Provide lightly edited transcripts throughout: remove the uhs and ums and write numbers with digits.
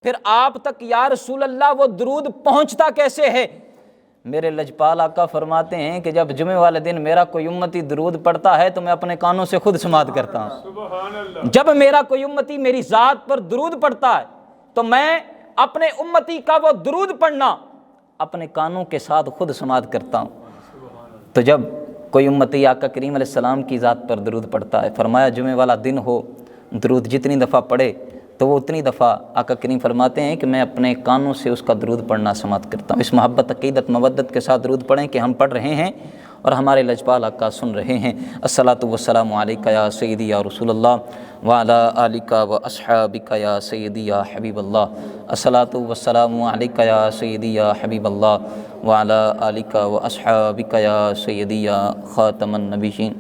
پھر آپ تک یا رسول اللہ وہ درود پہنچتا کیسے ہے؟ میرے لجپال آقا فرماتے ہیں کہ جب جمعے والے دن میرا کوئی امتی درود پڑھتا ہے تو میں اپنے کانوں سے خود سماعت کرتا ہوں۔ سبحان اللہ۔ جب میرا کوئی امتی میری ذات پر درود پڑھتا ہے تو میں اپنے امتی کا وہ درود پڑھنا اپنے کانوں کے ساتھ خود سماعت کرتا ہوں۔ تو جب کوئی امتی آقا کریم علیہ السلام کی ذات پر درود پڑھتا ہے، فرمایا جمعے والا دن ہو، درود جتنی دفعہ پڑھے تو وہ اتنی دفعہ آقا کریم فرماتے ہیں کہ میں اپنے کانوں سے اس کا درود پڑھنا سماعت کرتا ہوں۔ اس محبت، عقیدت، مودت کے ساتھ درود پڑھیں کہ ہم پڑھ رہے ہیں اور ہمارے لجپال آقا سن رہے ہیں۔ الصلاۃ والسلام علیک یا سیدی یا رسول اللہ وعلی آلک و اصحابک یا سیدی یا حبیب اللہ۔ الصلاۃ والسلام علیک یا سیدی یا حبیب اللہ وعلی آلک و اصحابک یا سیدی یا خاتم النبیین۔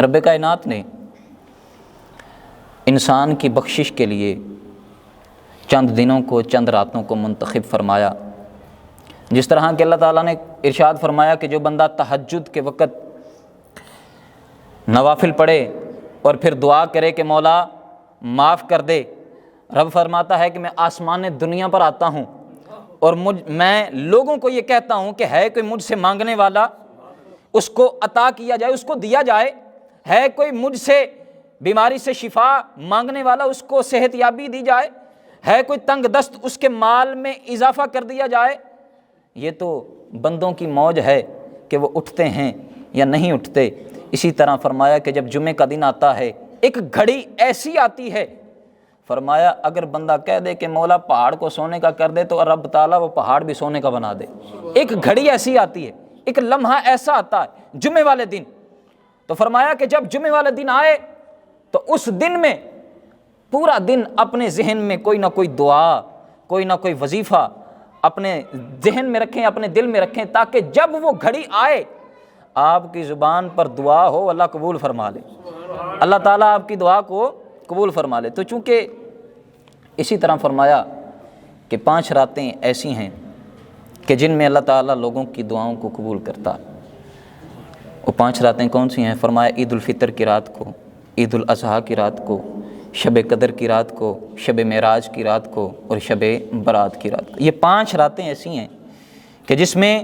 رب کائنات نے انسان کی بخشش کے لیے چند دنوں کو، چند راتوں کو منتخب فرمایا، جس طرح کہ اللہ تعالیٰ نے ارشاد فرمایا کہ جو بندہ تہجد کے وقت نوافل پڑھے اور پھر دعا کرے کہ مولا معاف کر دے، رب فرماتا ہے کہ میں آسمان دنیا پر آتا ہوں اور میں لوگوں کو یہ کہتا ہوں کہ ہے کوئی مجھ سے مانگنے والا، اس کو عطا کیا جائے، اس کو دیا جائے، ہے کوئی مجھ سے بیماری سے شفا مانگنے والا، اس کو صحت یابی دی جائے، ہے کوئی تنگ دست، اس کے مال میں اضافہ کر دیا جائے۔ یہ تو بندوں کی موج ہے کہ وہ اٹھتے ہیں یا نہیں اٹھتے۔ اسی طرح فرمایا کہ جب جمعے کا دن آتا ہے ایک گھڑی ایسی آتی ہے، فرمایا اگر بندہ کہہ دے کہ مولا پہاڑ کو سونے کا کر دے تو رب تعالیٰ وہ پہاڑ بھی سونے کا بنا دے۔ ایک گھڑی ایسی آتی ہے، ایک لمحہ ایسا آتا ہے جمعے والے دن۔ تو فرمایا کہ جب جمعے والے دن آئے تو اس دن میں پورا دن اپنے ذہن میں کوئی نہ کوئی دعا، کوئی نہ کوئی وظیفہ اپنے ذہن میں رکھیں، اپنے دل میں رکھیں، تاکہ جب وہ گھڑی آئے آپ کی زبان پر دعا ہو، اللہ قبول فرما لے، اللہ تعالیٰ آپ کی دعا کو قبول فرما لے۔ تو چونکہ اسی طرح فرمایا کہ 5 راتیں ایسی ہیں کہ جن میں اللہ تعالیٰ لوگوں کی دعاؤں کو قبول کرتا ہے۔ وہ 5 راتیں کون سی ہیں؟ فرمایا عید الفطر کی رات کو، عید الاضحیٰ کی رات کو، شب قدر کی رات کو، شب معراج کی رات کو اور شب برات کی رات کو۔ یہ 5 راتیں ایسی ہیں کہ جس میں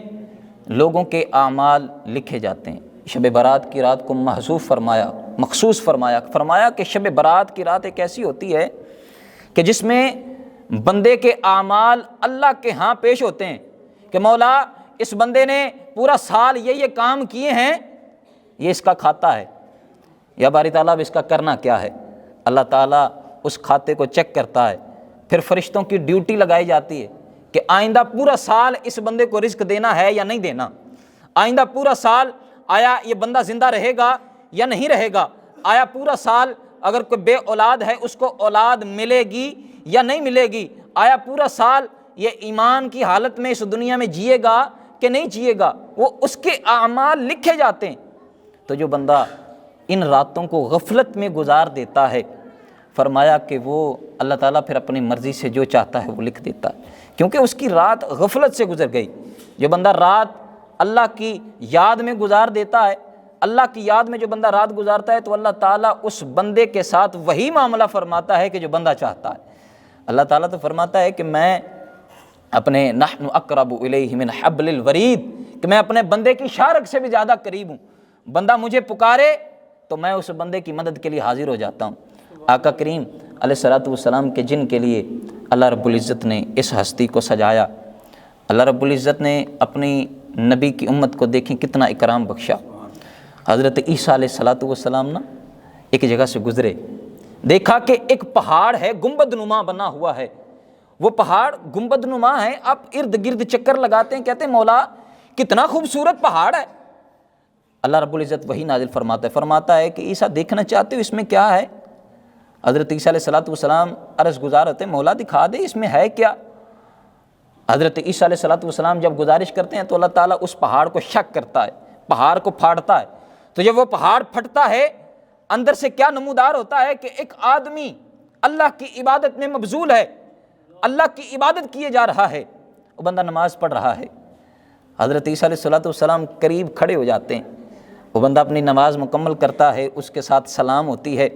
لوگوں کے اعمال لکھے جاتے ہیں۔ شب برات کی رات کو محذوف فرمایا، مخصوص فرمایا کہ شب برات کی رات ایک ایسی ہوتی ہے کہ جس میں بندے کے اعمال اللہ کے ہاں پیش ہوتے ہیں کہ مولا اس بندے نے پورا سال یہ کام کیے ہیں، یہ اس کا کھاتا ہے، یا باری تعالیٰ اب اس کا کرنا کیا ہے۔ اللہ تعالیٰ اس کھاتے کو چیک کرتا ہے، پھر فرشتوں کی ڈیوٹی لگائی جاتی ہے کہ آئندہ پورا سال اس بندے کو رزق دینا ہے یا نہیں دینا، آئندہ پورا سال آیا یہ بندہ زندہ رہے گا یا نہیں رہے گا، آیا پورا سال اگر کوئی بے اولاد ہے اس کو اولاد ملے گی یا نہیں ملے گی، آیا پورا سال یہ ایمان کی حالت میں اس دنیا میں جیے گا کہ نہیں جیے گا، وہ اس کے اعمال لکھے جاتے ہیں۔ تو جو بندہ ان راتوں کو غفلت میں گزار دیتا ہے، فرمایا کہ وہ اللہ تعالیٰ پھر اپنی مرضی سے جو چاہتا ہے وہ لکھ دیتا ہے، کیونکہ اس کی رات غفلت سے گزر گئی۔ جو بندہ رات اللہ کی یاد میں گزار دیتا ہے، اللہ کی یاد میں جو بندہ رات گزارتا ہے تو اللہ تعالیٰ اس بندے کے ساتھ وہی معاملہ فرماتا ہے کہ جو بندہ چاہتا ہے۔ اللہ تعالیٰ تو فرماتا ہے کہ میں اپنے نحن اقرب الیہ من حبل الورید، کہ میں اپنے بندے کی شارک سے بھی زیادہ قریب ہوں۔ بندہ مجھے پکارے تو میں اس بندے کی مدد کے لیے حاضر ہو جاتا ہوں۔ آقا کریم علیہ الصلوۃ والسلام کے جن کے لیے اللہ رب العزت نے اس ہستی کو سجایا، اللہ رب العزت نے اپنی نبی کی امت کو دیکھیں کتنا اکرام بخشا۔ حضرت عیسیٰ علیہ الصلوۃ والسلام نا ایک جگہ سے گزرے، دیکھا کہ ایک پہاڑ ہے گنبد نما بنا ہوا ہے، وہ پہاڑ گنبد نما ہے، آپ ارد گرد چکر لگاتے ہیں، کہتے ہیں مولا کتنا خوبصورت پہاڑ ہے۔ اللہ رب العزت وہی نازل فرماتا ہے کہ عیسیٰ دیکھنا چاہتے ہو اس میں کیا ہے؟ حضرت عیسیٰ علیہ الصلوۃ والسلام عرض گزار ہوتے ہیں مولا دکھا دے اس میں ہے کیا۔ حضرت عیسیٰ علیہ الصلوۃ والسلام جب گزارش کرتے ہیں تو اللہ تعالیٰ اس پہاڑ کو شق کرتا ہے، پہاڑ کو پھاڑتا ہے۔ تو جب وہ پہاڑ پھٹتا ہے اندر سے کیا نمودار ہوتا ہے کہ ایک آدمی اللہ کی عبادت میں مبذول ہے، اللہ کی عبادت کیے جا رہا ہے، وہ بندہ نماز پڑھ رہا ہے۔ حضرت عیسیٰ علیہ الصلوۃ والسلام قریب کھڑے ہو جاتے ہیں، وہ بندہ اپنی نماز مکمل کرتا ہے، اس کے ساتھ سلام ہوتی ہے،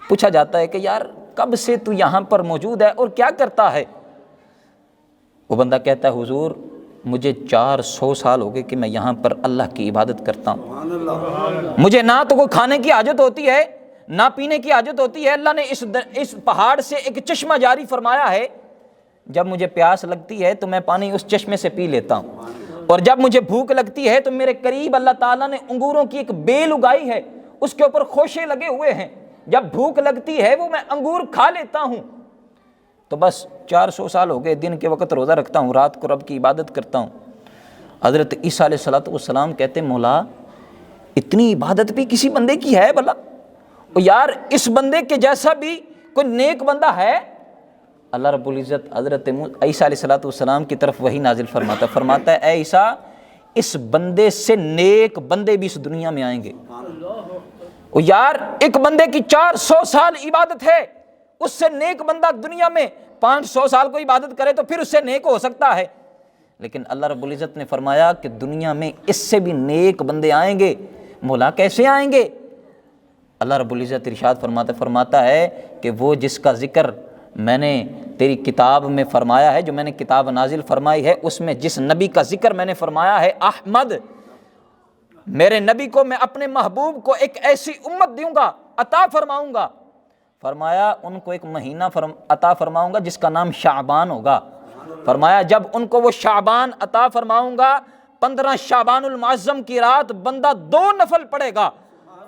پوچھا جاتا ہے کہ یار کب سے تو یہاں پر موجود ہے اور کیا کرتا ہے؟ وہ بندہ کہتا ہے حضور مجھے 400 سال ہو گئے کہ میں یہاں پر اللہ کی عبادت کرتا ہوں، مجھے نہ تو کوئی کھانے کی حاجت ہوتی ہے نہ پینے کی حاجت ہوتی ہے۔ اللہ نے اس پہاڑ سے ایک چشمہ جاری فرمایا ہے، جب مجھے پیاس لگتی ہے تو میں پانی اس چشمے سے پی لیتا ہوں، اور جب مجھے بھوک لگتی ہے تو میرے قریب اللہ تعالیٰ نے انگوروں کی ایک بیل اگائی ہے، اس کے اوپر خوشے لگے ہوئے ہیں، جب بھوک لگتی ہے وہ میں انگور کھا لیتا ہوں۔ تو بس 400 سال ہو گئے، دن کے وقت روزہ رکھتا ہوں، رات کو رب کی عبادت کرتا ہوں۔ حضرت عیسیٰ علیہ السلام کہتے مولا اتنی عبادت بھی کسی بندے کی ہے بھلا؟ اور یار اس بندے کے جیسا بھی کوئی نیک بندہ ہے؟ اللہ رب العزت حضرت عیسیٰ علیہ السلام کی طرف وحی نازل فرماتا ہے اے عیسیٰ اس بندے سے نیک بندے بھی اس دنیا میں آئیں گے۔ اور یار ایک بندے کی 400 سال عبادت ہے، اس سے نیک بندہ دنیا میں 500 سال کو عبادت کرے تو پھر اس سے نیک ہو سکتا ہے، لیکن اللہ رب العزت نے فرمایا کہ دنیا میں اس سے بھی نیک بندے آئیں گے۔ مولا کیسے آئیں گے؟ اللہ رب العزت ارشاد فرماتا ہے کہ وہ جس کا ذکر میں نے تیری کتاب میں فرمایا ہے، جو میں نے کتاب نازل فرمائی ہے، اس میں جس نبی کا ذکر میں نے فرمایا ہے احمد، میرے نبی کو میں اپنے محبوب کو ایک ایسی امت دوں گا، عطا فرماؤں گا۔ فرمایا ان کو ایک مہینہ عطا فرماؤں گا جس کا نام شعبان ہوگا۔ فرمایا جب ان کو وہ شعبان عطا فرماؤں گا، 15 شعبان المعظم کی رات بندہ 2 نفل پڑھے گا،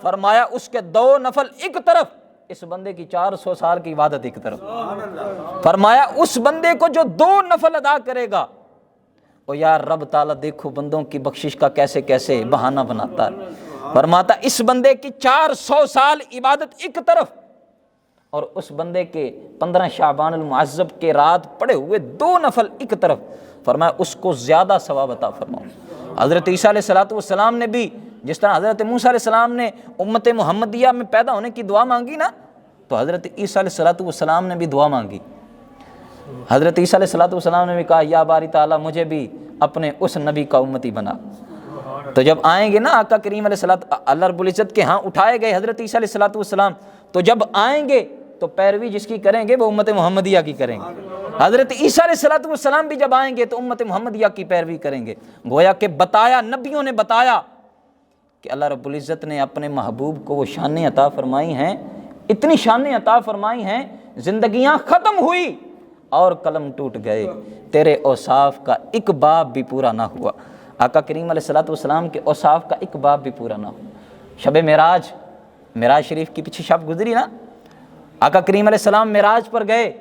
فرمایا اس کے 2 نفل ایک طرف، اس بندے کی 400 سال کی عبادت ایک طرف۔ فرمایا اس بندے کو جو 2 نفل ادا کرے گا، اور یار رب تعالیٰ دیکھو بندوں کی بخشش کا کیسے کیسے بہانہ بناتا ہے۔ فرماتا اس بندے کی 400 سال عبادت ایک طرف، اور اس بندے کے 15 شعبان المعظم کے رات پڑے ہوئے 2 نفل ایک طرف، فرمایا اس کو زیادہ ثواب عطا فرماؤں۔ حضرت عیسیٰ علیہ السلام نے بھی جس طرح حضرت موسیٰ علیہ السلام نے امت محمدیہ میں پیدا ہونے کی دعا مانگی نا، تو حضرت عیسیٰ علیہ السلام نے بھی دعا مانگی۔ حضرت عیسیٰ علیہ السلام نے بھی کہا یا باری تعالیٰ مجھے بھی اپنے اس نبی کا امتی بنا۔ تو جب آئیں گے نا آقا کریم علیہ اللہ رب العزت کے ہاں اٹھائے گئے حضرت عیسیٰ علیہ السلام، تو جب آئیں گے تو پیروی جس کی کریں گے وہ امت محمدیہ کی کریں گے۔ حضرت عیسیٰ علیہ السلام بھی جب آئیں گے تو امت محمدیہ کی پیروی کریں گے۔ گویا کہ بتایا، نبیوں نے بتایا کہ اللہ رب العزت نے اپنے محبوب کو وہ شانیں عطا فرمائی ہیں، اتنی شانیں عطا فرمائی ہیں، زندگیاں ختم ہوئی اور قلم ٹوٹ گئے، تیرے اوصاف کا ایک باب بھی پورا نہ ہوا۔ آقا کریم علیہ السلام کے اوصاف کا ایک باب بھی پورا نہ ہوا۔ شب معراج شریف کی پیچھے شب گزری نا، آقا کریم علیہ السلام معراج پر گئے،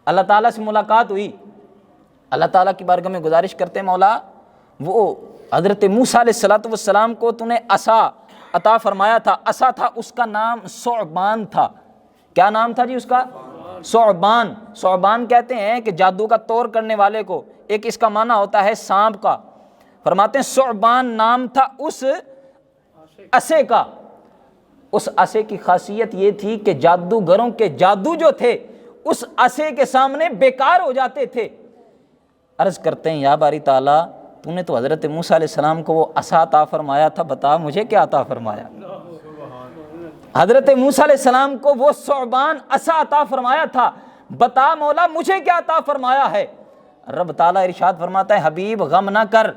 اللہ تعالیٰ سے ملاقات ہوئی، اللہ تعالیٰ کی بارگاہ میں گزارش کرتے مولا وہ حضرت موسیٰ علیہ السلام کو تو نے عصا عطا فرمایا تھا، عصا تھا اس کا نام ثعبان تھا۔ کیا نام تھا جی اس کا؟ ثعبان۔ ثعبان کہتے ہیں کہ جادو کا طور کرنے والے کو، ایک اس کا معنی ہوتا ہے سانپ کا۔ فرماتے ہیں ثعبان نام تھا اس عصے کا۔ اس عصے کی خاصیت یہ تھی کہ جادوگروں کے جادو جو تھے اس عصے کے سامنے بیکار ہو جاتے تھے۔ عرض کرتے ہیں یا باری تعالیٰ تو نے تو حضرت موسیٰ علیہ السلام کو وہ عصا عطا فرمایا تھا، بتا مجھے کیا عطا فرمایا؟ حضرت موسیٰ علیہ السلام کو وہ ثعبان عصا عطا فرمایا تھا، بتا مولا مجھے کیا عطا فرمایا ہے؟ رب تعالیٰ ارشاد فرماتا ہے حبیب غم نہ کر،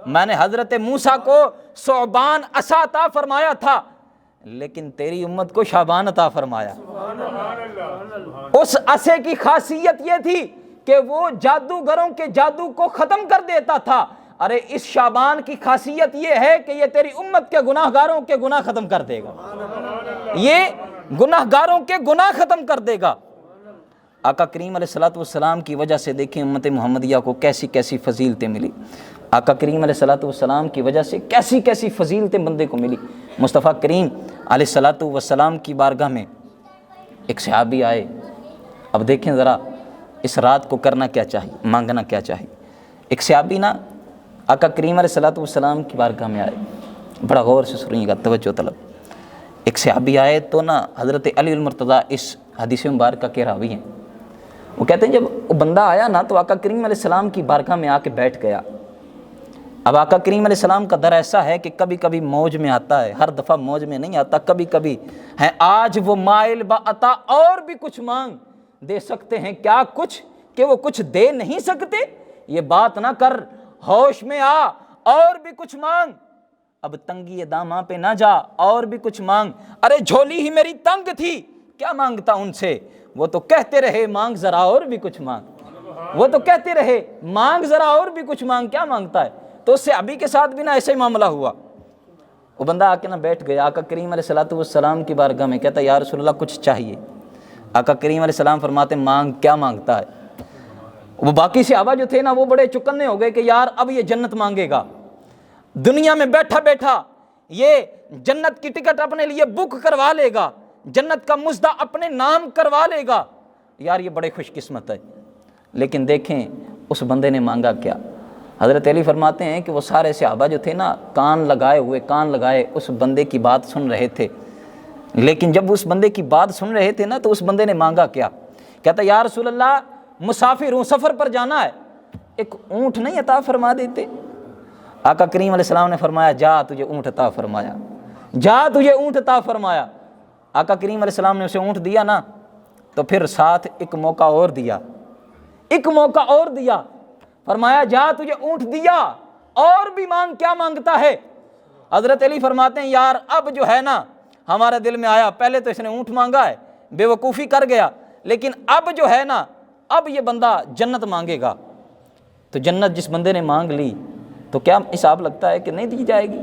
میں نے حضرت موسیٰ کو ثعبان عصا عطا فرمایا تھا لیکن تیری امت کو شعبان عطا فرمایا۔ اس عصے کی خاصیت یہ تھی کہ وہ جادوگروں کے جادو کو ختم کر دیتا تھا۔ ارے اس شعبان کی خاصیت یہ ہے کہ یہ تیری امت کے گناہ گاروں کے گناہ ختم کر دے گا، یہ گناہ گاروں کے گناہ ختم کر دے گا۔ آقا کریم علیہ السلام کی وجہ سے دیکھیں امت محمدیہ کو کیسی کیسی فضیلتیں ملی، آقا کریم علیہ السلام کی وجہ سے کیسی کیسی فضیلتیں بندے کو ملی۔ مصطفیٰ کریم علیہ السلام کی بارگاہ میں ایک صحابی آئے، اب دیکھیں ذرا اس رات کو کرنا کیا چاہیے، مانگنا کیا چاہیے۔ ایک صحابی نا آقا کریم علیہ السلام کی بارگاہ میں آئے، بڑا غور سے سنیے گا، توجہ طلب۔ ایک صحابی آئے تو نا حضرت علی المرتضیٰ اس حدیث مبارکہ کے راوی ہیں، وہ کہتے ہیں جب وہ بندہ آیا نا تو آقا کریم علیہ السلام کی بارگاہ میں آ کے بیٹھ گیا۔ اب آقا کریم علیہ السلام کا در ایسا ہے کہ کبھی کبھی موج میں آتا ہے، ہر دفعہ موج میں نہیں آتا، کبھی کبھی ہے آج وہ مائل با عطا اور بھی کچھ مانگ، دے سکتے ہیں کیا کچھ کہ وہ کچھ دے نہیں سکتے؟ یہ بات نہ کر، ہوش میں آ، اور بھی کچھ مانگ، اب تنگی داماں پہ نہ جا، اور بھی کچھ مانگ۔ ارے جھولی ہی میری تنگ تھی، کیا مانگتا ان سے؟ وہ تو کہتے رہے مانگ ذرا اور بھی کچھ مانگ، وہ تو کہتے رہے مانگ ذرا اور بھی کچھ مانگ، کیا مانگتا ہے؟ تو اس سے ابھی کے ساتھ بھی نہ ایسے ہی معاملہ ہوا۔ وہ بندہ آ کے نہ بیٹھ گیا آقا کریم علیہ الصلوۃ والسلام کی بارگاہ میں، کہتا یا رسول اللہ کچھ چاہیے۔ آقا کریم علیہ السلام فرماتے مانگ، کیا مانگتا ہے؟ وہ باقی صحابہ جو تھے نا وہ بڑے چکنے ہو گئے کہ یار اب یہ جنت مانگے گا، دنیا میں بیٹھا بیٹھا یہ جنت کی ٹکٹ اپنے لیے بک کروا لے گا، جنت کا مزدہ اپنے نام کروا لے گا، یار یہ بڑے خوش قسمت ہے۔ لیکن دیکھیں اس بندے نے مانگا کیا؟ حضرت علی فرماتے ہیں کہ وہ سارے صحابہ جو تھے نا کان لگائے اس بندے کی بات سن رہے تھے، لیکن جب اس بندے کی بات سن رہے تھے نا تو اس بندے نے مانگا کیا؟ کہتا یا رسول اللہ مسافر ہوں، سفر پر جانا ہے، ایک اونٹ نہیں عطا فرما دیتے؟ آقا کریم علیہ السلام نے فرمایا جا تجھے اونٹ عطا فرمایا، جا تجھے اونٹ عطا فرمایا۔ آقا کریم علیہ السلام نے اسے اونٹ دیا نا تو پھر ساتھ ایک موقع اور دیا، فرمایا جا تجھے اونٹ دیا، اور بھی مانگ، کیا مانگتا ہے؟ حضرت علی فرماتے ہیں یار اب جو ہے نا ہمارے دل میں آیا، پہلے تو اس نے اونٹ مانگا ہے، بے وقوفی کر گیا، لیکن اب جو ہے نا اب یہ بندہ جنت مانگے گا، تو جنت جس بندے نے مانگ لی تو کیا حساب لگتا ہے کہ نہیں دی جائے گی؟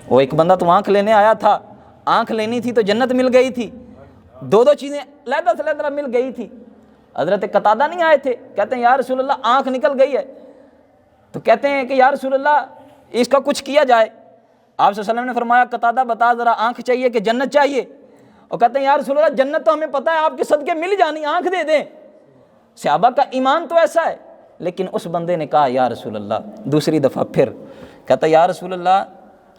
وہ ایک بندہ تو آنکھ لینے آیا تھا، آنکھ لینی تھی تو جنت مل گئی تھی، دو چیزیں علیحدہ سے علیحدہ مل گئی تھی۔ حضرت قتادہ نہیں آئے تھے، کہتے ہیں یا رسول اللہ آنکھ نکل گئی ہے، تو کہتے ہیں کہ یا رسول اللہ اس کا کچھ کیا جائے۔ آپ صلی اللہ علیہ وسلم نے فرمایا قتادہ بتا ذرا آنکھ چاہیے کہ جنت چاہیے؟ اور کہتے ہیں یا رسول اللہ جنت تو ہمیں پتہ ہے آپ کے صدقے مل جانی، آنکھ دے دیں۔ صحابہ کا ایمان تو ایسا ہے، لیکن اس بندے نے کہا یا رسول اللہ، دوسری دفعہ پھر کہتا یا رسول اللہ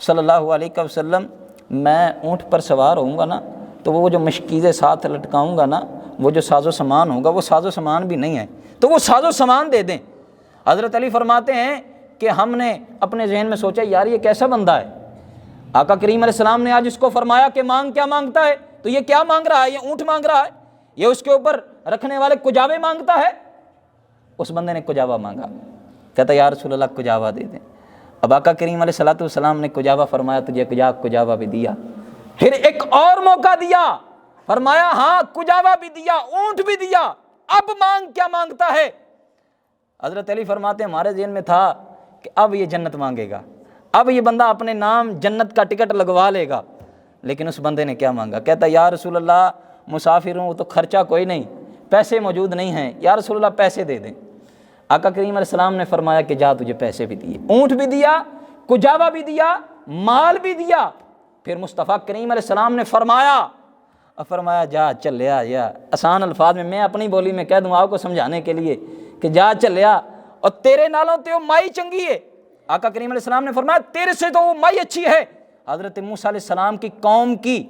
صلی اللہ علیہ وسلم میں اونٹ پر سوار ہوں گا نا تو وہ جو مشکیزیں ساتھ لٹکاؤں گا نا، وہ جو ساز و سامان ہوگا وہ ساز و سامان بھی نہیں ہے، تو وہ ساز و سامان دے دیں۔ حضرت علی فرماتے ہیں کہ ہم نے اپنے ذہن میں سوچا یار یہ کیسا بندہ ہے، آقا کریم علیہ السلام نے آج اس کو فرمایا کہ مانگ، کیا مانگتا ہے؟ تو یہ کیا مانگ رہا ہے؟ یہ اونٹ مانگ رہا ہے، یہ اس کے اوپر رکھنے والے کجاوے مانگتا ہے۔ اس بندے نے کجاوا مانگا، کہتا یا رسول اللہ کجاوا دے دیں۔ اب آقا کریم علیہ السلام نے کجاوا فرمایا تجھے کجاوا بھی دیا، پھر ایک اور موقع دیا، فرمایا ہاں کجاوا بھی دیا، اونٹ بھی دیا، اب مانگ، کیا مانگتا ہے؟ حضرت علی فرماتے ہیں ہمارے ذہن میں تھا کہ اب یہ جنت مانگے گا، اب یہ بندہ اپنے نام جنت کا ٹکٹ لگوا لے گا، لیکن اس بندے نے کیا مانگا؟ کہتا یا رسول اللہ مسافر ہوں تو خرچہ کوئی نہیں، پیسے موجود نہیں ہیں، یا رسول اللہ پیسے دے دیں۔ آقا کریم علیہ السلام نے فرمایا کہ جا تجھے پیسے بھی دیے، اونٹ بھی دیا، کجاوا بھی دیا، مال بھی دیا۔ پھر مصطفیٰ کریم علیہ السلام نے فرمایا جا چلیا، یا آسان الفاظ میں اپنی بولی میں کہہ دوں آپ کو سمجھانے کے لیے کہ جا چلیا، اور تیرے نالوں تے وہ مائی چنگی ہے۔ آقا کریم علیہ السلام نے فرمایا تیرے سے تو وہ مائی اچھی ہے حضرت موسیٰ علیہ السلام کی قوم کی۔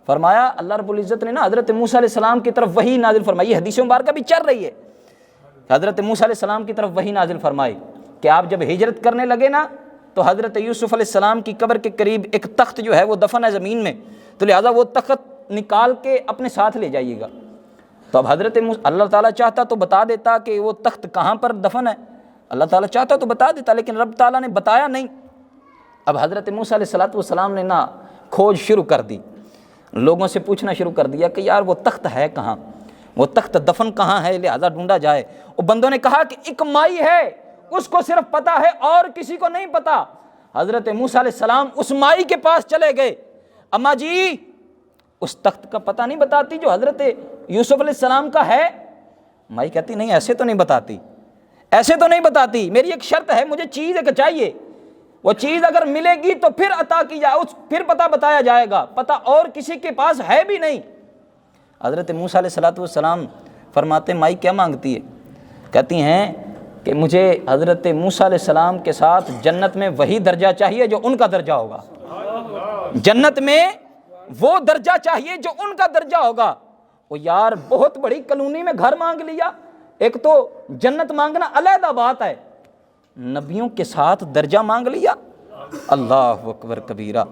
فرمایا اللہ رب العزت نے نا حضرت موسیٰ علیہ السلام کی طرف وحی نازل فرمائی، حدیث مبارکہ بھی چل رہی ہے، حضرت موسیٰ علیہ السلام کی طرف وحی نازل فرمائی کہ آپ جب ہجرت کرنے لگے نا تو حضرت یوسف علیہ السلام کی قبر کے قریب ایک تخت جو ہے وہ دفن ہے زمین میں، تو لہٰذا وہ تخت نکال کے اپنے ساتھ لے جائیے گا۔ تو اب حضرت اللہ تعالیٰ چاہتا تو بتا دیتا کہ وہ تخت کہاں پر دفن ہے، اللہ تعالیٰ چاہتا تو بتا دیتا، لیکن رب تعالیٰ نے بتایا نہیں۔ اب حضرت موسیٰ علیہ السلام نے نا کھوج شروع کر دی، لوگوں سے پوچھنا شروع کر دیا کہ یار وہ تخت ہے کہاں، وہ تخت دفن کہاں ہے، لہذا ڈھونڈا جائے۔ اور بندوں نے کہا کہ ایک مائی ہے اس کو صرف پتہ ہے اور کسی کو نہیں پتہ۔ حضرت موسیٰ علیہ السلام اس مائی کے پاس چلے گئے، اماں جی اس تخت کا پتہ نہیں بتاتی جو حضرت یوسف علیہ السلام کا ہے؟ مائی کہتی نہیں ایسے تو نہیں بتاتی، ایسے تو نہیں بتاتی، میری ایک شرط ہے، مجھے چیز ایک چاہیے، وہ چیز اگر ملے گی تو پھر عطا کی جائے، پھر پتہ بتایا جائے گا، پتہ اور کسی کے پاس ہے بھی نہیں۔ حضرت موسیٰ علیہ السلام فرماتے مائی کیا مانگتی ہے؟ کہتی ہیں کہ مجھے حضرت موسیٰ علیہ السلام کے ساتھ جنت میں وہی درجہ چاہیے جو ان کا درجہ ہوگا، جنت میں وہ درجہ چاہیے جو ان کا درجہ ہوگا۔ وہ یار بہت بڑی کالونی میں گھر مانگ لیا، ایک تو جنت مانگنا علیحدہ بات ہے، نبیوں کے ساتھ درجہ مانگ لیا، اللہ اکبر کبیرہ۔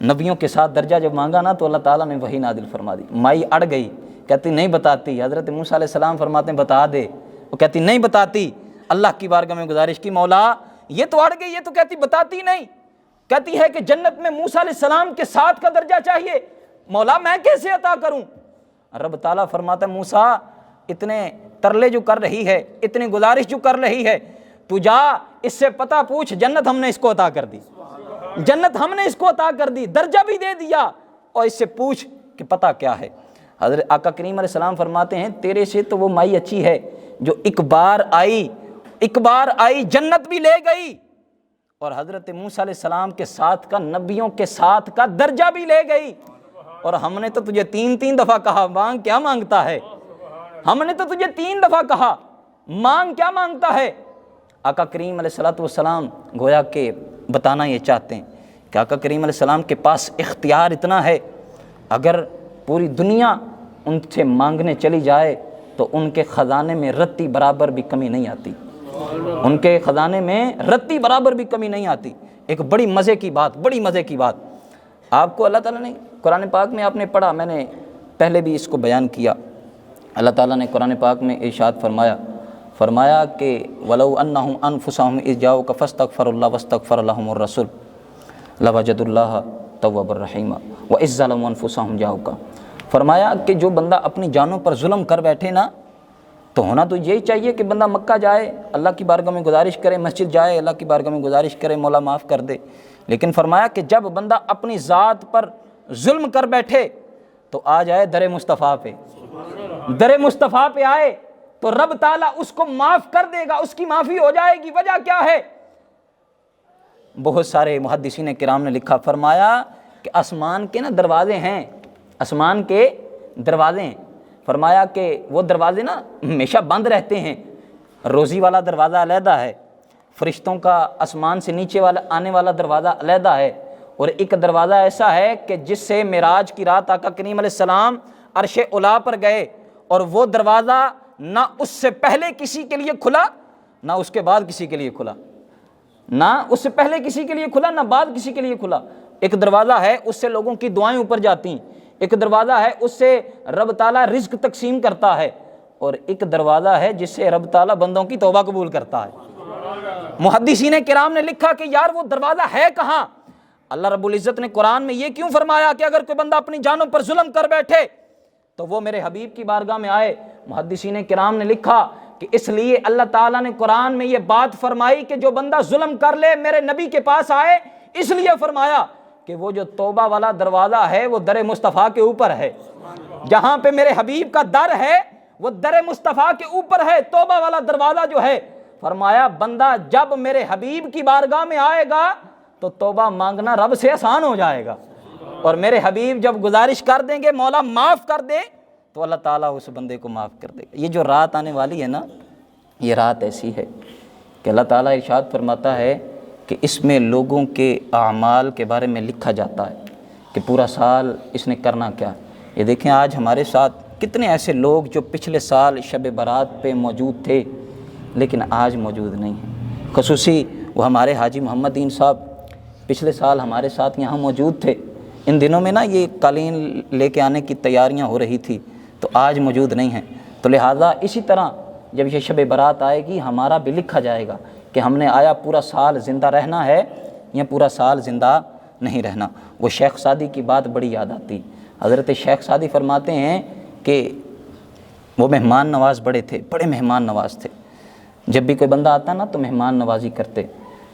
نبیوں کے ساتھ درجہ جب مانگا نا تو اللہ تعالیٰ نے وحی نازل فرما دی، مائی اڑ گئی کہتی نہیں بتاتی۔ حضرت موسیٰ علیہ السلام فرماتے ہیں بتا دے، وہ کہتی نہیں بتاتی۔ اللہ کی بارگاہ میں گزارش کی مولا یہ تو اڑ گئی، یہ تو کہتی بتاتی نہیں، کہتی ہے کہ جنت میں موسیٰ علیہ السلام کے ساتھ کا درجہ چاہیے، مولا میں کیسے عطا کروں؟ رب تعالیٰ فرماتا ہے موسیٰ اتنے ترلے جو کر رہی ہے، اتنی گزارش جو کر رہی ہے، تو جا اس سے پتہ پوچھ، جنت ہم نے اس کو عطا کر دی، جنت ہم نے اس کو عطا کر دی، درجہ بھی دے دیا، اور اس سے پوچھ کہ پتہ کیا ہے۔ حضرت آقا کریم علیہ السلام فرماتے ہیں تیرے سے تو وہ مائی اچھی ہے جو ایک بار آئی جنت بھی لے گئی، اور حضرت موسیٰ علیہ السلام کے ساتھ کا، نبیوں کے ساتھ کا درجہ بھی لے گئی، اور ہم نے تو تجھے 3 دفعہ کہا مانگ، کیا مانگتا ہے؟ ہم نے تو تجھے 3 دفعہ کہا مانگ، کیا مانگتا ہے؟ آقا کریم علیہ السلام گویا کہ بتانا یہ چاہتے ہیں کہ آقا کریم علیہ السلام کے پاس اختیار اتنا ہے، اگر پوری دنیا ان سے مانگنے چلی جائے تو ان کے خزانے میں رتی برابر بھی کمی نہیں آتی، ان کے خزانے میں رتی برابر بھی کمی نہیں آتی۔ ایک بڑی مزے کی بات آپ کو اللہ تعالیٰ نے قرآن پاک میں آپ نے پڑھا، میں نے پہلے بھی اس کو بیان کیا، اللہ تعالیٰ نے قرآن پاک میں ارشاد فرمایا کہ وَلَوْ أَنَّهُمْ أَنفُسَهُمْ إِذْ جَاءُوكَ فَاسْتَغْفَرُوا اللَّهَ وَاسْتَغْفَرَ لَهُمُ الرَّسُولُ لَوَجَدُوا اللَّهَ تَوَّابًا رَحِيمًا وَإِذْ ظَلَمُوا أَنفُسَهُمْ جَاءُوكَ، فرمایا کہ جو بندہ اپنی جانوں پر ظلم کر بیٹھے نا، تو ہونا تو یہی چاہیے کہ بندہ مکہ جائے، اللہ کی بارگاہ میں گزارش کرے، مسجد جائے، اللہ کی بارگاہ میں گزارش کرے مولا معاف کر دے، لیکن فرمایا کہ جب بندہ اپنی ذات پر ظلم کر بیٹھے تو آ جائے در مصطفیٰ پہ آئے تو رب تعالیٰ اس کو معاف کر دے گا، اس کی معافی ہو جائے گی۔ وجہ کیا ہے؟ بہت سارے محدثین کرام نے لکھا، فرمایا کہ آسمان کے نا دروازے ہیں، آسمان کے دروازے ہیں، فرمایا کہ وہ دروازے نا ہمیشہ بند رہتے ہیں، روزی والا دروازہ علیحدہ ہے، فرشتوں کا آسمان سے نیچے والا آنے والا دروازہ علیحدہ ہے، اور ایک دروازہ ایسا ہے کہ جس سے معراج کی رات آقا کریم علیہ السلام عرش اولیٰ پر گئے، اور وہ دروازہ نہ اس سے پہلے کسی کے لیے کھلا نہ اس کے بعد کسی کے لیے کھلا، نہ اس سے پہلے کسی کے لیے کھلا نہ بعد کسی کے لیے کھلا۔ ایک دروازہ ہے اس سے لوگوں کی دعائیں اوپر جاتی ہیں، ایک دروازہ ہے اس سے رب تعالیٰ رزق تقسیم کرتا ہے، اور ایک دروازہ ہے جس سے رب تعالیٰ بندوں کی توبہ قبول کرتا ہے۔ محدثین کرام نے لکھا کہ یار وہ دروازہ ہے کہاں؟ اللہ رب العزت نے قرآن میں یہ کیوں فرمایا کہ اگر کوئی بندہ اپنی جانوں پر ظلم کر بیٹھے تو وہ میرے حبیب کی بارگاہ میں آئے؟ محدثین کرام نے لکھا کہ اس لیے اللہ تعالیٰ نے قرآن میں یہ بات فرمائی کہ جو بندہ ظلم کر لے میرے نبی کے پاس آئے، اس لیے فرمایا کہ وہ جو توبہ والا دروازہ ہے وہ در مصطفیٰ کے اوپر ہے، جہاں پہ میرے حبیب کا در ہے وہ در مصطفیٰ کے اوپر ہے، توبہ والا دروازہ جو ہے۔ فرمایا بندہ جب میرے حبیب کی بارگاہ میں آئے گا تو توبہ مانگنا رب سے آسان ہو جائے گا، اور میرے حبیب جب گزارش کر دیں گے مولا معاف کر دے تو اللہ تعالیٰ اس بندے کو معاف کر دے گا۔ یہ جو رات آنے والی ہے نا، یہ رات ایسی ہے کہ اللہ تعالیٰ ارشاد فرماتا ہے کہ اس میں لوگوں کے اعمال کے بارے میں لکھا جاتا ہے کہ پورا سال اس نے کرنا کیا۔ یہ دیکھیں آج ہمارے ساتھ کتنے ایسے لوگ جو پچھلے سال شب برات پہ موجود تھے لیکن آج موجود نہیں ہیں، خصوصی وہ ہمارے حاجی محمد دین صاحب پچھلے سال ہمارے ساتھ یہاں موجود تھے، ان دنوں میں نا یہ قالین لے کے آنے کی تیاریاں ہو رہی تھی تو آج موجود نہیں ہیں، تو لہٰذا اسی طرح جب یہ شب برات آئے گی ہمارا بھی لکھا جائے گا کہ ہم نے آیا پورا سال زندہ رہنا ہے یا پورا سال زندہ نہیں رہنا۔ وہ شیخ سعدی کی بات بڑی یاد آتی، حضرت شیخ سعدی فرماتے ہیں کہ وہ مہمان نواز بڑے مہمان نواز تھے، جب بھی کوئی بندہ آتا نا تو مہمان نوازی کرتے۔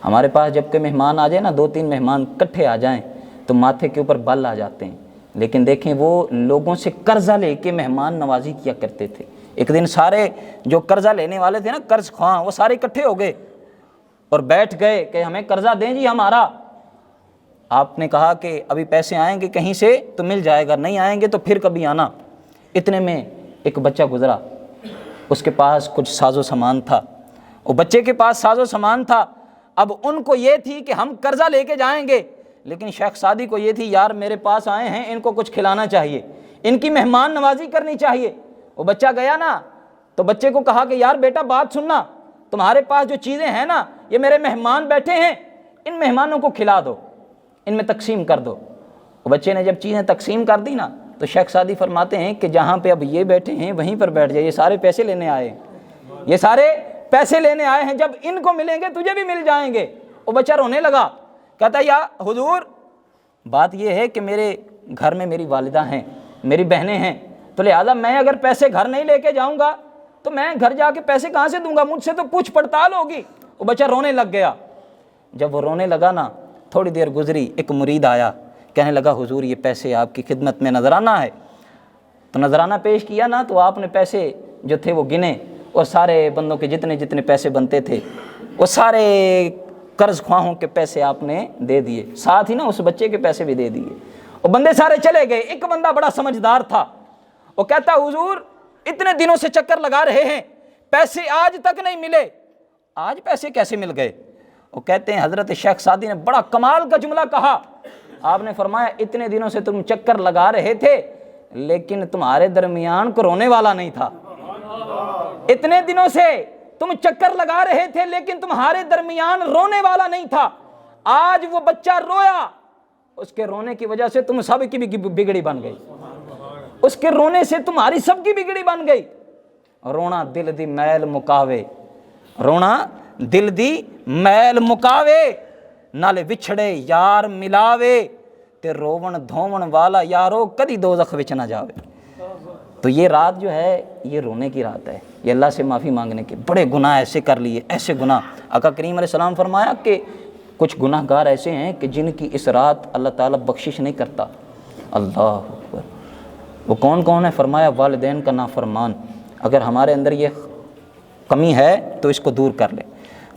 ہمارے پاس جب کوئی مہمان آ جائے نا، 2-3 مہمان کٹھے آ جائیں تو ماتھے کے اوپر بل آ جاتے ہیں، لیکن دیکھیں وہ لوگوں سے قرضہ لے کے مہمان نوازی کیا کرتے تھے۔ ایک دن سارے جو قرضہ لینے والے تھے نا، قرض خواہ، وہ سارے اکٹھے ہو گئے اور بیٹھ گئے کہ ہمیں قرضہ دیں جی ہمارا۔ آپ نے کہا کہ ابھی پیسے آئیں گے کہیں سے تو مل جائے گا، نہیں آئیں گے تو پھر کبھی آنا۔ اتنے میں ایک بچہ گزرا، اس کے پاس کچھ ساز و سامان تھا، وہ بچے کے پاس ساز و سامان تھا۔ اب ان کو یہ تھی کہ ہم قرضہ لے کے جائیں گے، لیکن شیخ سعدی کو یہ تھی یار میرے پاس آئے ہیں، ان کو کچھ کھلانا چاہیے، ان کی مہمان نوازی کرنی چاہیے۔ وہ بچہ گیا نا تو بچے کو کہا کہ یار بیٹا بات سننا، تمہارے پاس جو چیزیں ہیں نا، یہ میرے مہمان بیٹھے ہیں، ان مہمانوں کو کھلا دو، ان میں تقسیم کر دو۔ وہ بچے نے جب چیزیں تقسیم کر دی نا تو شیخ سعدی فرماتے ہیں کہ جہاں پہ اب یہ بیٹھے ہیں وہیں پر بیٹھ جائے، یہ سارے پیسے لینے آئے ہیں، یہ سارے پیسے لینے آئے ہیں، جب ان کو ملیں گے تجھے بھی مل جائیں گے۔ وہ بچہ رونے لگا، کہتا یا حضور بات یہ ہے کہ میرے گھر میں میری والدہ ہیں، میری بہنیں ہیں، تو لہٰذا میں اگر پیسے گھر نہیں لے کے جاؤں گا تو میں گھر جا کے پیسے کہاں سے دوں گا، مجھ سے تو پوچھ پڑتال ہوگی۔ وہ بچہ رونے لگ گیا۔ جب وہ رونے لگا نا، تھوڑی دیر گزری، ایک مرید آیا، کہنے لگا حضور یہ پیسے آپ کی خدمت میں نظرانہ ہے۔ تو نظرانہ پیش کیا نا، تو آپ نے پیسے جو تھے وہ گنے، اور سارے بندوں کے جتنے جتنے پیسے بنتے تھے وہ سارے قرض خواہوں کے پیسے آپ نے دے دیے، ساتھ ہی نا اس بچے کے پیسے بھی دے دیے۔ وہ بندے سارے چلے گئے۔ ایک بندہ بڑا سمجھدار تھا، وہ کہتا حضور اتنے دنوں سے چکر لگا رہے ہیں، پیسے آج تک نہیں ملے، آج پیسے کیسے مل گئے؟ وہ کہتے ہیں حضرت شیخ سعدی نے بڑا کمال کا جملہ کہا۔ آپ نے فرمایا اتنے دنوں سے تم چکر لگا رہے تھے لیکن تمہارے درمیان کو رونے والا نہیں تھا۔ اتنے دنوں سے تم چکر لگا رہے تھے لیکن تمہارے درمیان رونے والا نہیں تھا۔ آج وہ بچہ رویا، اس کے رونے کی وجہ سے تم سب کی بگڑی بن گئی، اس کے رونے سے تمہاری سب کی بگڑی بن گئی۔ رونا دل دی میل مکاوے، رونا دل دی میل مکاوے، نالے وچھڑے یار ملاوے، تے روون دھوون والا یارو کدی دوزخ وچ نہ جاوے۔ تو یہ رات جو ہے یہ رونے کی رات ہے، یہ اللہ سے معافی مانگنے کے۔ بڑے گناہ ایسے کر لیے، ایسے گناہ۔ آقا کریم علیہ السلام فرمایا کہ کچھ گناہ گار ایسے ہیں کہ جن کی اس رات اللہ تعالیٰ بخشش نہیں کرتا۔ اللہ اکبر۔ وہ کون کون ہے؟ فرمایا والدین کا نافرمان، اگر ہمارے اندر یہ کمی ہے تو اس کو دور کر لے۔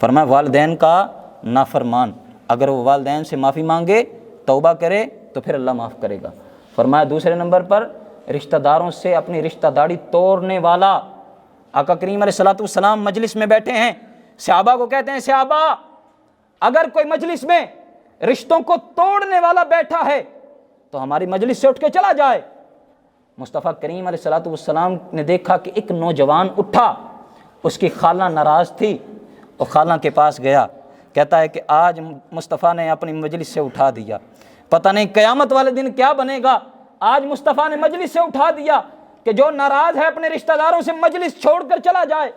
فرمایا والدین کا نافرمان، اگر وہ والدین سے معافی مانگے، توبہ کرے تو پھر اللہ معاف کرے گا۔ فرمایا دوسرے نمبر پر رشتہ داروں سے اپنی رشتہ داری توڑنے والا۔ آقا کریم علیہ السلام مجلس میں بیٹھے ہیں، صحابہ کو کہتے ہیں صحابہ اگر کوئی مجلس میں رشتوں کو توڑنے والا بیٹھا ہے تو ہماری مجلس سے اٹھ کے چلا جائے۔ مصطفیٰ کریم علیہ السلام نے دیکھا کہ ایک نوجوان اٹھا، اس کی خالہ ناراض تھی، وہ خالہ کے پاس گیا، کہتا ہے کہ آج مصطفیٰ نے اپنی مجلس سے اٹھا دیا، پتہ نہیں قیامت والے دن کیا بنے گا۔ آج مصطفیٰ نے مجلس سے اٹھا دیا کہ جو ناراض ہے اپنے رشتہ داروں سے مجلس چھوڑ کر چلا جائے۔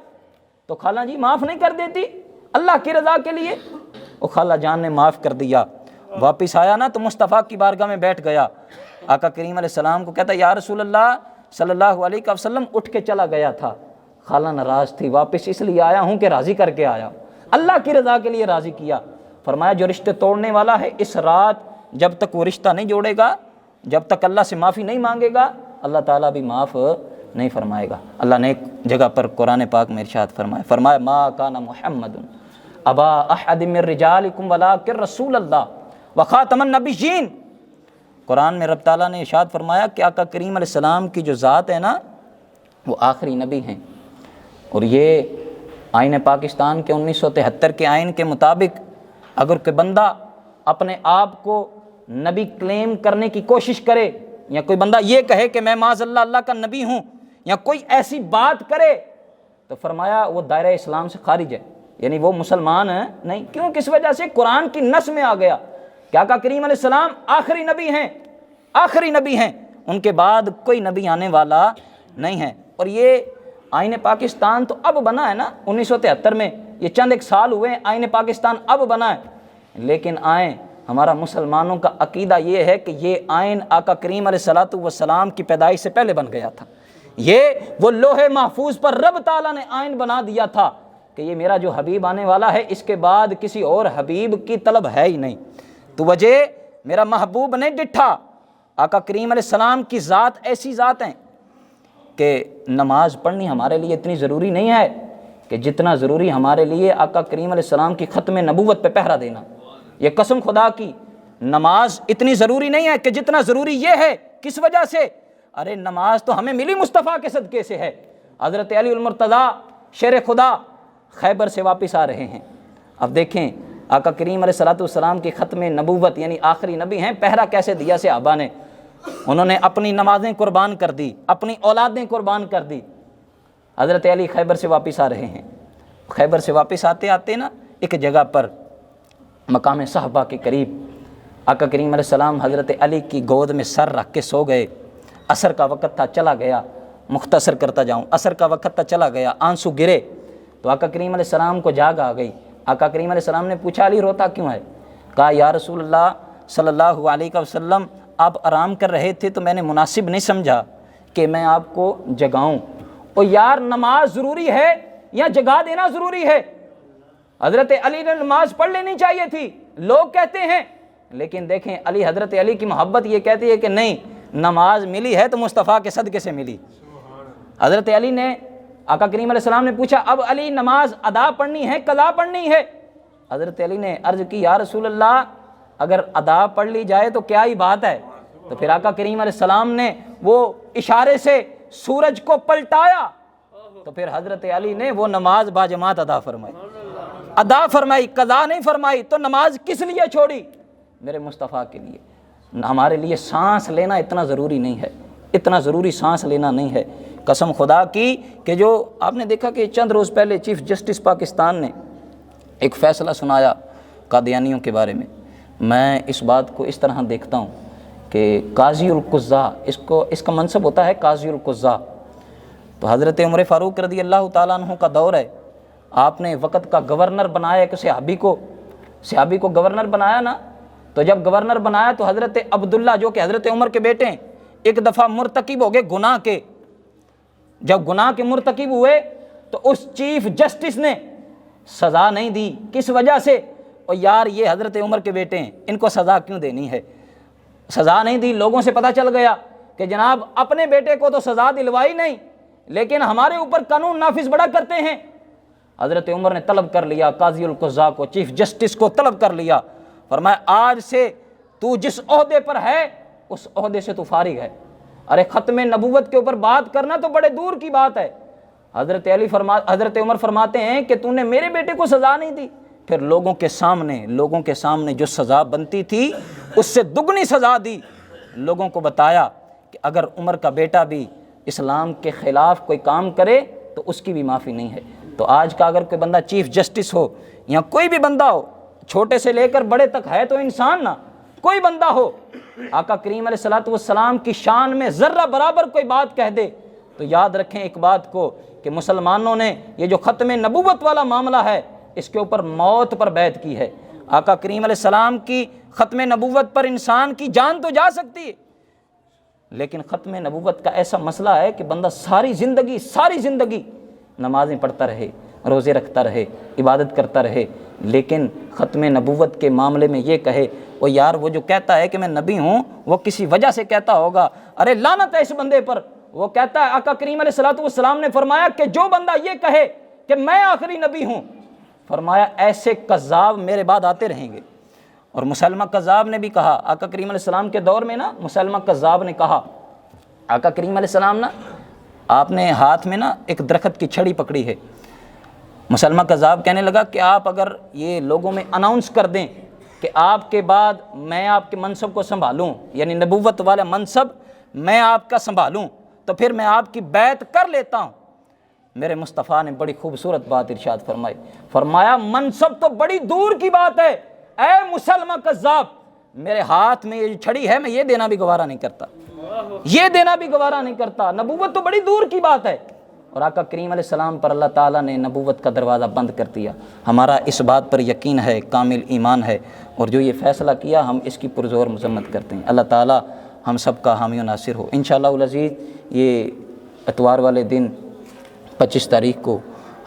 تو خالہ جی معاف نہیں کر دیتی اللہ کی رضا کے لیے؟ وہ خالہ جان نے معاف کر دیا۔ واپس آیا نا تو مصطفیٰ کی بارگاہ میں بیٹھ گیا۔ آقا کریم علیہ السلام کو کہتا یا رسول اللہ صلی اللہ علیہ وسلم اٹھ کے چلا گیا تھا، خالہ ناراض تھی، واپس اس لیے آیا ہوں کہ راضی کر کے آیا، اللہ کی رضا کے لیے راضی کیا۔ فرمایا جو رشتے توڑنے والا ہے اس رات جب تک وہ رشتہ نہیں جوڑے گا، جب تک اللہ سے معافی نہیں مانگے گا، اللہ تعالیٰ بھی معاف نہیں فرمائے گا۔ اللہ نے ایک جگہ پر قرآن پاک میں ارشاد فرمایا ما کان محمد ابا احد من رجالکم ولکن رسول اللہ وخاتم النبیین۔ قرآن میں رب تعالیٰ نے ارشاد فرمایا کہ آقا کریم علیہ السلام کی جو ذات ہے نا وہ آخری نبی ہیں، اور یہ آئین پاکستان کے 1973 کے آئین کے مطابق اگر کوئی بندہ اپنے آپ کو نبی کلیم کرنے کی کوشش کرے، یا کوئی بندہ یہ کہے کہ میں معاذ اللہ اللہ کا نبی ہوں، یا کوئی ایسی بات کرے، تو فرمایا وہ دائرہ اسلام سے خارج ہے، یعنی وہ مسلمان ہے نہیں۔ کیوں؟ کس وجہ سے؟ قرآن کی نص میں آ گیا کہ آقا کریم علیہ السلام آخری نبی ہیں، آخری نبی ہیں، ان کے بعد کوئی نبی آنے والا نہیں ہے۔ اور یہ آئین پاکستان تو اب بنا ہے نا 1973 میں، یہ چند ایک سال ہوئے ہیں آئین پاکستان اب بنا ہے، لیکن ہمارا مسلمانوں کا عقیدہ یہ ہے کہ یہ آئین آقا کریم علیہ السلام کی پیدائش سے پہلے بن گیا تھا۔ یہ وہ لوح محفوظ پر رب تعالیٰ نے آئین بنا دیا تھا کہ یہ میرا جو حبیب آنے والا ہے اس کے بعد کسی اور حبیب کی طلب ہے ہی نہیں۔ تو وجہ میرا محبوب نہیں ڈٹھا۔ آقا کریم علیہ السلام کی ذات ایسی ذات ہیں کہ نماز پڑھنی ہمارے لیے اتنی ضروری نہیں ہے کہ جتنا ضروری ہمارے لیے آقا کریم علیہ السلام کی ختم نبوت پہ پہرا دینا۔ یہ قسم خدا کی، نماز اتنی ضروری نہیں ہے کہ جتنا ضروری یہ ہے۔ کس وجہ سے؟ ارے نماز تو ہمیں ملی مصطفیٰ کے صدقے سے ہے۔ حضرت علی المرتضیٰ شیر خدا خیبر سے واپس آ رہے ہیں، اب دیکھیں آقا کریم علیہ السلام کی ختم نبوت یعنی آخری نبی ہیں، پہرا کیسے دیا صحابہ نے؟ انہوں نے اپنی نمازیں قربان کر دی، اپنی اولادیں قربان کر دی۔ حضرت علی خیبر سے واپس آ رہے ہیں، خیبر سے واپس آتے آتے نا ایک جگہ پر مقام صحابہ کے قریب آقا کریم علیہ السلام حضرت علی کی گود میں سر رکھ کے سو گئے۔ عصر کا وقت تھا، چلا گیا، مختصر کرتا جاؤں، عصر کا وقت تھا، چلا گیا، آنسو گرے تو آقا کریم علیہ السلام کو جاگ آ گئی۔ آقا کریم علیہ السلام نے پوچھا علی روتا کیوں ہے؟ کہا یا رسول اللہ صلی اللہ علیہ وسلم آپ آرام کر رہے تھے تو میں نے مناسب نہیں سمجھا کہ میں آپ کو جگاؤں۔ اور یار نماز ضروری ہے یا جگا دینا ضروری ہے؟ حضرت علی نے نماز پڑھ لینی چاہیے تھی، لوگ کہتے ہیں، لیکن دیکھیں علی، حضرت علی کی محبت یہ کہتی ہے کہ نہیں، نماز ملی ہے تو مصطفیٰ کے صدقے سے ملی۔ حضرت علی نے، آقا کریم علیہ السلام نے پوچھا اب علی نماز ادا پڑھنی ہے قضا پڑھنی ہے؟ حضرت علی نے عرض کی یا رسول اللہ اگر ادا پڑھ لی جائے تو کیا ہی بات ہے۔ تو پھر آقا کریم علیہ السلام نے وہ اشارے سے سورج کو پلٹایا تو پھر حضرت علی نے وہ نماز باجماعت ادا فرمائی، ادا فرمائی، قضا نہیں فرمائی۔ تو نماز کس لیے چھوڑی؟ میرے مصطفیٰ کے لیے۔ ہمارے لیے سانس لینا اتنا ضروری نہیں ہے، اتنا ضروری سانس لینا نہیں ہے۔ قسم خدا کی کہ جو آپ نے دیکھا کہ چند روز پہلے چیف جسٹس پاکستان نے ایک فیصلہ سنایا قادیانیوں کے بارے میں اس بات کو اس طرح دیکھتا ہوں کہ قاضی القضاء، اس کا منصب ہوتا ہے قاضی القضاء۔ تو حضرت عمر فاروق رضی اللہ تعالیٰ عنہ کا دور ہے، آپ نے وقت کا گورنر بنایا ایک صحابی کو گورنر بنایا نا، تو جب گورنر بنایا تو حضرت عبداللہ جو کہ حضرت عمر کے بیٹے ہیں ایک دفعہ مرتکب ہو گئے گناہ کے۔ جب گناہ کے مرتکب ہوئے تو اس چیف جسٹس نے سزا نہیں دی، کس وجہ سے؟ اور یار یہ حضرت عمر کے بیٹے ہیں، ان کو سزا کیوں دینی ہے؟ سزا نہیں دی، لوگوں سے پتہ چل گیا کہ جناب اپنے بیٹے کو تو سزا دلوائی نہیں لیکن ہمارے اوپر قانون نافذ بڑا کرتے ہیں۔ حضرت عمر نے طلب کر لیا قاضی القضاء کو، چیف جسٹس کو طلب کر لیا، فرمایا آج سے تو جس عہدے پر ہے اس عہدے سے تو فارغ ہے۔ ارے ختم نبوت کے اوپر بات کرنا تو بڑے دور کی بات ہے۔ حضرت عمر فرماتے ہیں کہ تو نے میرے بیٹے کو سزا نہیں دی، پھر لوگوں کے سامنے جو سزا بنتی تھی اس سے دگنی سزا دی۔ لوگوں کو بتایا کہ اگر عمر کا بیٹا بھی اسلام کے خلاف کوئی کام کرے تو اس کی بھی معافی نہیں ہے۔ تو آج کا اگر کوئی بندہ چیف جسٹس ہو یا کوئی بھی بندہ ہو، چھوٹے سے لے کر بڑے تک ہے تو انسان نا، کوئی بندہ ہو، آقا کریم علیہ السلام کی شان میں ذرہ برابر کوئی بات کہہ دے تو یاد رکھیں ایک بات کو کہ مسلمانوں نے یہ جو ختم نبوت والا معاملہ ہے اس کے اوپر موت پر بیعت کی ہے۔ آقا کریم علیہ السلام کی ختم نبوت پر انسان کی جان تو جا سکتی ہے لیکن ختم نبوت کا ایسا مسئلہ ہے کہ بندہ ساری زندگی نمازیں پڑھتا رہے، روزے رکھتا رہے، عبادت کرتا رہے، لیکن ختم نبوت کے معاملے میں یہ کہے وہ یار وہ جو کہتا ہے کہ میں نبی ہوں وہ کسی وجہ سے کہتا ہوگا، ارے لعنت ہے اس بندے پر۔ وہ کہتا ہے آقا کریم علیہ السلام نے فرمایا کہ جو بندہ یہ کہے کہ میں آخری نبی ہوں، فرمایا ایسے کذاب میرے بعد آتے رہیں گے۔ اور مسلمہ کذاب نے بھی کہا، آقا کریم علیہ السلام کے دور میں نا مسلمہ کذاب نے کہا، آقا کریم علیہ السلام نا آپ نے ہاتھ میں نا ایک درخت کی چھڑی پکڑی ہے، مسلمہ کذاب کہنے لگا کہ آپ اگر یہ لوگوں میں اناؤنس کر دیں کہ آپ کے بعد میں آپ کے منصب کو سنبھالوں، یعنی نبوت والا منصب میں آپ کا سنبھالوں تو پھر میں آپ کی بیعت کر لیتا ہوں۔ میرے مصطفیٰ نے بڑی خوبصورت بات ارشاد فرمائی، فرمایا منصب تو بڑی دور کی بات ہے، اے مسلمہ کذاب، میرے ہاتھ میں یہ چھڑی ہے میں یہ دینا بھی گوارا نہیں کرتا، نبوت تو بڑی دور کی بات ہے۔ اور آقا کریم علیہ السلام پر اللہ تعالیٰ نے نبوت کا دروازہ بند کر دیا۔ ہمارا اس بات پر یقین ہے، کامل ایمان ہے، اور جو یہ فیصلہ کیا ہم اس کی پرزور مذمت کرتے ہیں۔ اللہ تعالیٰ ہم سب کا حامی و ناصر ہو۔ انشاءاللہ العزیز یہ اتوار والے دن 25 تاریخ کو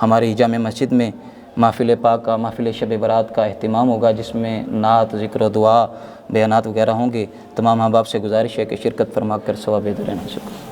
ہماری جامع مسجد میں محفل پاک کا، محفل شب برات کا اہتمام ہوگا، جس میں نعت، ذکر و دعا، بیانات وغیرہ ہوں گے۔ تمام احباب سے گزارش ہے کہ شرکت فرما کر ثواب درجہ حاصل کریں۔